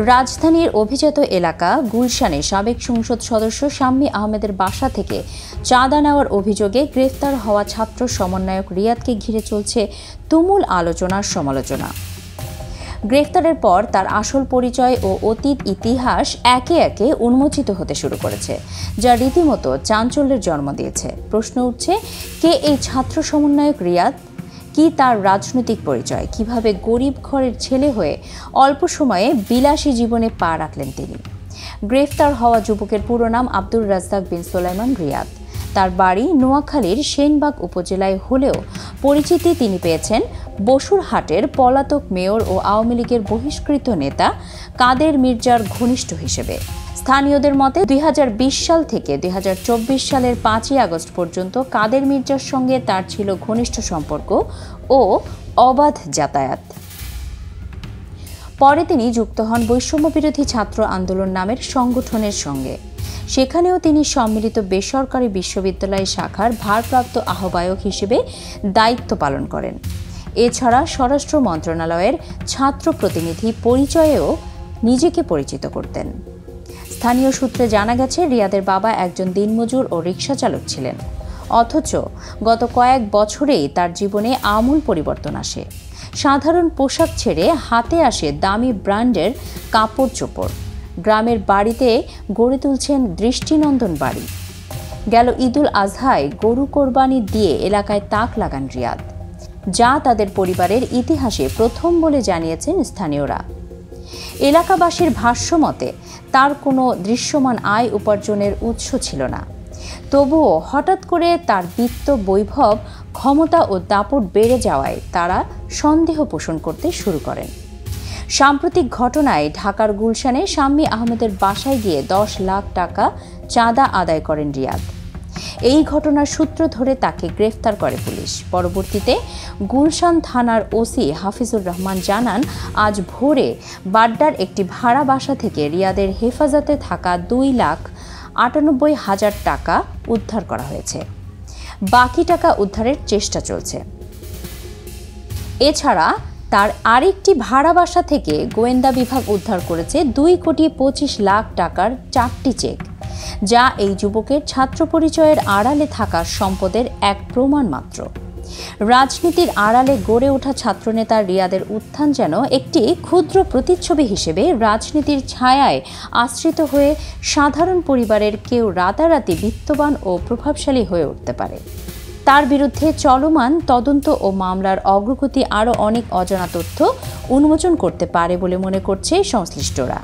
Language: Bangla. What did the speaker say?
রাজধানীর অভিজাত এলাকা গুলশানে সাবেক সংসদ সদস্য শাম্মী আহমেদের বাসা থেকে চাঁদা নেওয়ার অভিযোগে গ্রেফতার হওয়া ছাত্র সমন্বয়ক রিয়াদকে ঘিরে চলছে তুমুল আলোচনার সমালোচনা। গ্রেফতারের পর তার আসল পরিচয় ও অতীত ইতিহাস একে একে উন্মোচিত হতে শুরু করেছে, যা রীতিমতো চাঞ্চল্যের জন্ম দিয়েছে। প্রশ্ন উঠছে, কে এই ছাত্র সমন্বয়ক রিয়াদ? কি তার রাজনৈতিক পরিচয়? কিভাবে গরিব ঘরের ছেলে হয়ে অল্প সময়ে বিলাসী জীবনে পা রাখলেন তিনি? গ্রেফতার হওয়া যুবকের পুরো নাম আব্দুর রাজ্জাক বিন সুলাইমান রিয়াদ। তার বাড়ি নোয়াখালীর সেনবাগ উপজেলায় হলেও পরিচিতি তিনি পেয়েছেন বসুরহাটের পলাতক মেয়র ও আওয়ামী লীগের বহিষ্কৃত নেতা কাদের মির্জার ঘনিষ্ঠ হিসেবে। স্থানীয়দের মতে ২০২০ সাল থেকে ২০২৪ সালের ৫ই আগস্ট পর্যন্ত কাদের মির্জার সঙ্গে তার ছিল ঘনিষ্ঠ সম্পর্ক ও অবাধ যাতায়াত। পরে তিনি যুক্ত হন বৈষম্যবিরোধী ছাত্র আন্দোলন নামের সংগঠনের সঙ্গে। সেখানেও তিনি সম্মিলিত বেসরকারি বিশ্ববিদ্যালয় শাখার ভারপ্রাপ্ত আহ্বায়ক হিসেবে দায়িত্ব পালন করেন। এছাড়া স্বরাষ্ট্র মন্ত্রণালয়ের ছাত্র প্রতিনিধি পরিচয়েও নিজেকে পরিচিত করতেন। স্থানীয় সূত্রে জানা গেছে, রিয়াদের বাবা একজন দিনমজুর ও রিকশা চালক ছিলেন। অথচ গত কয়েক বছরেই তার জীবনে আমূল পরিবর্তন আসে। সাধারণ পোশাক ছেড়ে হাতে আসে দামি ব্র্যান্ডের কাপড় চোপড়। গ্রামের বাড়িতে গড়ে তুলছেন দৃষ্টিনন্দন বাড়ি। গেল ঈদুল আজহায় গরু কোরবানি দিয়ে এলাকায় তাক লাগান রিয়াদ, যা তাদের পরিবারের ইতিহাসে প্রথম বলে জানিয়েছেন স্থানীয়রা। এলাকাবাসীর ভাষ্যমতে তার কোনো দৃশ্যমান আয় উপার্জনের উৎস ছিল না। তবুও হঠাৎ করে তার বিত্ত বৈভব, ক্ষমতা ও দাপট বেড়ে যাওয়ায় তারা সন্দেহ পোষণ করতে শুরু করেন। সাম্প্রতিক ঘটনায় ঢাকার গুলশানে শাম্মী আহমেদের বাসায় গিয়ে ১০ লাখ টাকা চাঁদা আদায় করেন রিয়াদ। এই ঘটনার সূত্র ধরে তাকে গ্রেফতার করে পুলিশ। পরবর্তীতে গুলশান থানার ওসি হাফিজুর রহমান জানান, আজ ভোরে বাড্ডার একটি ভাড়া বাসা থেকে রিয়াদের হেফাজতে থাকা ২,৯৮,০০০ টাকা উদ্ধার করা হয়েছে। বাকি টাকা উদ্ধারের চেষ্টা চলছে। এছাড়া তার আরেকটি ভাড়া বাসা থেকে গোয়েন্দা বিভাগ উদ্ধার করেছে ২,২৫ লাখ টাকার ৪টি চেক, যা এই যুবকের ছাত্র পরিচয়ের আড়ালে থাকা সম্পদের এক প্রমাণ মাত্র। রাজনীতির আড়ালে গড়ে ওঠা ছাত্রনেতা রিয়াদের উত্থান যেন একটি ক্ষুদ্র প্রতিচ্ছবি হিসেবে রাজনীতির ছায়ায় আশ্রিত হয়ে সাধারণ পরিবারের কেউ রাতারাতি বিত্তবান ও প্রভাবশালী হয়ে উঠতে পারে। তার বিরুদ্ধে চলমান তদন্ত ও মামলার অগ্রগতি আরও অনেক অজানা তথ্য উন্মোচন করতে পারে বলে মনে করছে সংশ্লিষ্টরা।